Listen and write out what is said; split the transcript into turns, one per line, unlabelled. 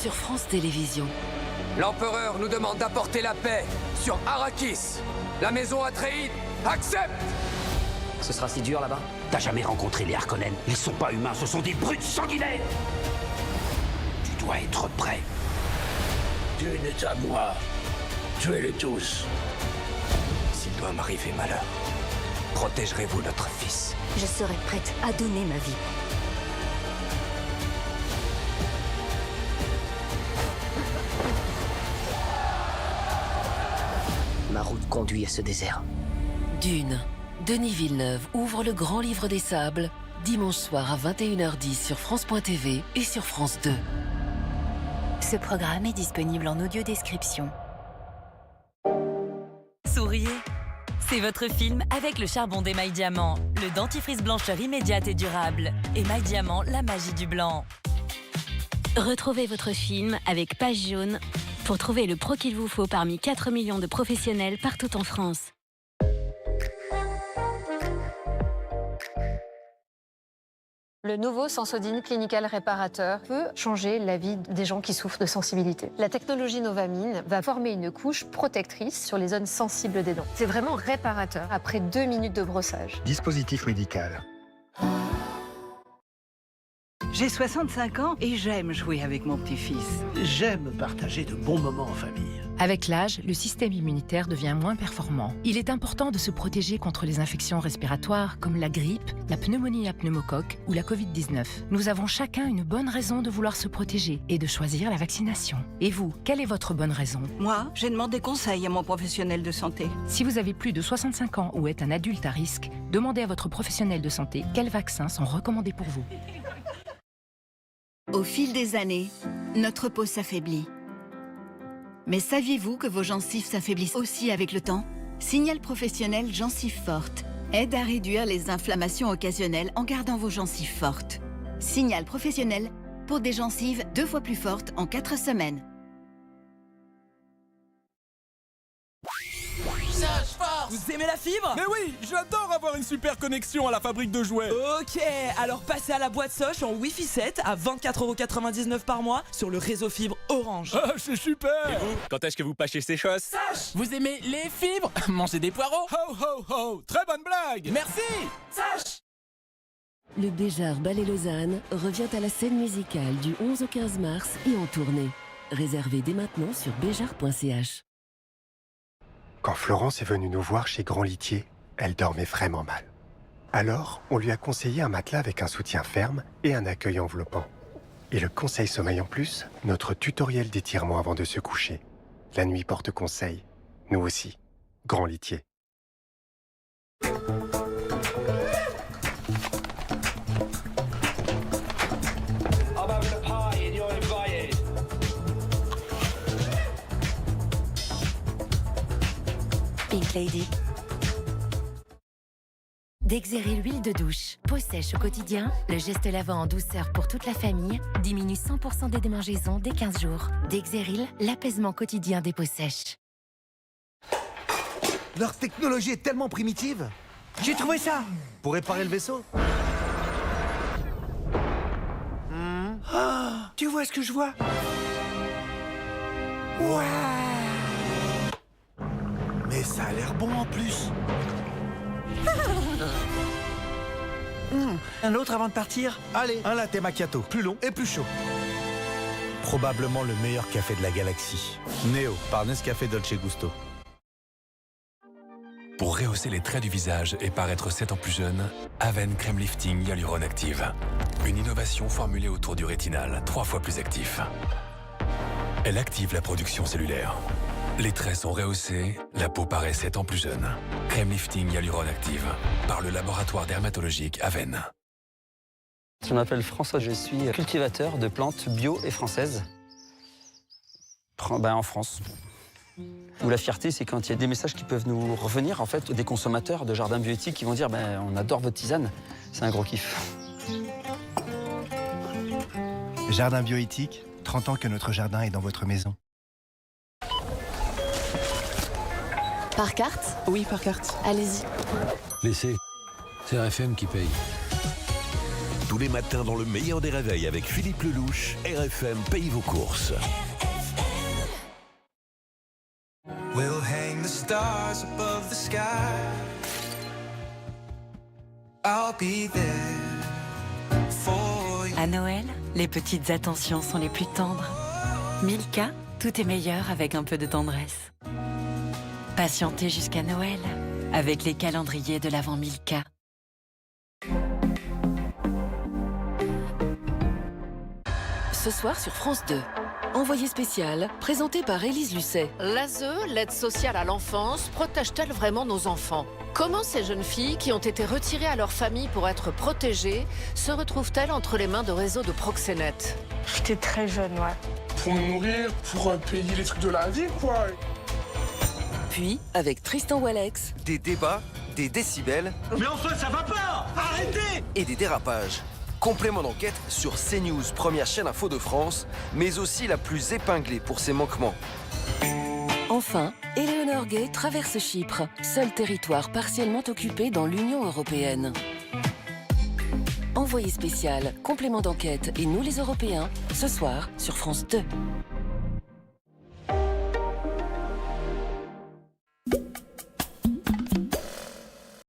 sur France Télévisions.
L'empereur nous demande d'apporter la paix sur Arrakis. La maison Atréide accepte.
Ce sera si dur là-bas? T'as jamais rencontré les Harkonnen? Ils sont pas humains, ce sont des brutes sanguinaires. Tu dois être prêt.
Dune est à moi. Tuez-les tous.
S'il doit m'arriver malheur, protégerez-vous notre fils?
Je serai prête à donner ma vie.
Ma route conduit à ce désert.
Dune. Denis Villeneuve ouvre le grand livre des sables, dimanche soir à 21h10 sur France.tv et sur France 2.
Ce programme est disponible en audio description.
Souriez. C'est votre film avec le charbon d'Émail Diamant, le dentifrice blancheur immédiate et durable. Émail Diamant, la magie du blanc.
Retrouvez votre film avec Page Jaune pour trouver le pro qu'il vous faut parmi 4 millions de professionnels partout en France.
Le nouveau Sensodyne Clinical Réparateur peut changer la vie des gens qui souffrent de sensibilité. La technologie Novamine va former une couche protectrice sur les zones sensibles des dents. C'est vraiment réparateur après 2 minutes de brossage.
Dispositif médical.
J'ai 65 ans et j'aime jouer avec mon petit-fils.
J'aime partager de bons moments en famille.
Avec l'âge, le système immunitaire devient moins performant. Il est important de se protéger contre les infections respiratoires comme la grippe, la pneumonie à pneumocoque ou la Covid-19. Nous avons chacun une bonne raison de vouloir se protéger et de choisir la vaccination. Et vous, quelle est votre bonne raison?
Moi, j'ai demandé conseil à mon professionnel de santé.
Si vous avez plus de 65 ans ou êtes un adulte à risque, demandez à votre professionnel de santé quels vaccins sont recommandés pour vous.
Au fil des années, notre peau s'affaiblit. Mais saviez-vous que vos gencives s'affaiblissent aussi avec le temps? Signal professionnel Gencives Fortes aide à réduire les inflammations occasionnelles en gardant vos gencives fortes. Signal professionnel pour des gencives 2 fois plus fortes en 4 semaines.
Vous aimez la fibre?
Mais oui, j'adore avoir une super connexion à la fabrique de jouets.
Ok, alors passez à la boîte Soch en Wi-Fi 7 à 24,99 € par mois sur le réseau fibre Orange.
Ah, c'est super.
Et vous, quand est-ce que vous pâchez ces choses?
Soch!
Vous aimez les fibres? Mangez des poireaux. Ho ho ho, très bonne blague.
Merci! Soch!
Le Béjart Ballet Lausanne revient à la scène musicale du 11 au 15 mars et en tournée. Réservez dès maintenant sur béjart.ch.
Quand Florence est venue nous voir chez Grand Litier, elle dormait vraiment mal. Alors, on lui a conseillé un matelas avec un soutien ferme et un accueil enveloppant. Et le conseil sommeil en plus, notre tutoriel d'étirement avant de se coucher. La nuit porte conseil. Nous aussi. Grand Litier.
Pink Lady. Dexéryl huile de douche. Peau sèche au quotidien, le geste lavant en douceur pour toute la famille diminue 100% des démangeaisons dès 15 jours. Dexéryl, l'apaisement quotidien des peaux sèches.
Leur technologie est tellement primitive.
J'ai trouvé ça!
Pour réparer le vaisseau.
Oh, tu vois ce que je vois?
Waouh! Mais ça a l'air bon en plus.
Un autre avant de partir?
Allez, un latte macchiato, plus long et plus chaud. Probablement le meilleur café de la galaxie. Neo, par Nescafé Dolce Gusto.
Pour rehausser les traits du visage et paraître 7 ans plus jeune, Aven Crème Lifting Hyaluron Active. Une innovation formulée autour du rétinal, 3 fois plus actif. Elle active la production cellulaire. Les traits sont rehaussés, la peau paraît 7 ans plus jeune. Crème Lifting Hyaluron Active, par le laboratoire dermatologique Aven.
Je m'appelle François, je suis cultivateur de plantes bio et françaises en France. Où la fierté, c'est quand il y a des messages qui peuvent nous revenir, en fait, des consommateurs de jardins bioéthiques qui vont dire on adore votre tisane, c'est un gros kiff.
Jardin bioéthique, 30 ans que notre jardin est dans votre maison.
Par carte?
Oui, par carte.
Allez-y.
Laissez, c'est RFM qui paye. Tous les matins dans le meilleur des réveils avec Philippe Lelouch, RFM paye vos courses.
We'll hang the stars above the sky. I'll be there for you.
À Noël, les petites attentions sont les plus tendres. Milka, tout est meilleur avec un peu de tendresse. Patientez jusqu'à Noël avec les calendriers de l'Avent Milka.
Ce soir sur France 2. Envoyé spécial, présenté par Élise Lucet.
L'ASE, l'aide sociale à l'enfance, protège-t-elle vraiment nos enfants? Comment ces jeunes filles qui ont été retirées à leur famille pour être protégées se retrouvent-elles entre les mains de réseaux de proxénètes?
J'étais très jeune, ouais.
Pour nous nourrir, pour payer les trucs de la vie, quoi.
Puis, avec Tristan Walex.
Des débats, des décibels.
Mais enfin, ça va pas! Arrêtez!
Et des dérapages. Complément d'enquête sur CNews, première chaîne info de France, mais aussi la plus épinglée pour ses manquements.
Enfin, Éléonore Gay traverse Chypre, seul territoire partiellement occupé dans l'Union européenne. Envoyé spécial, complément d'enquête et nous les Européens, ce soir sur France 2.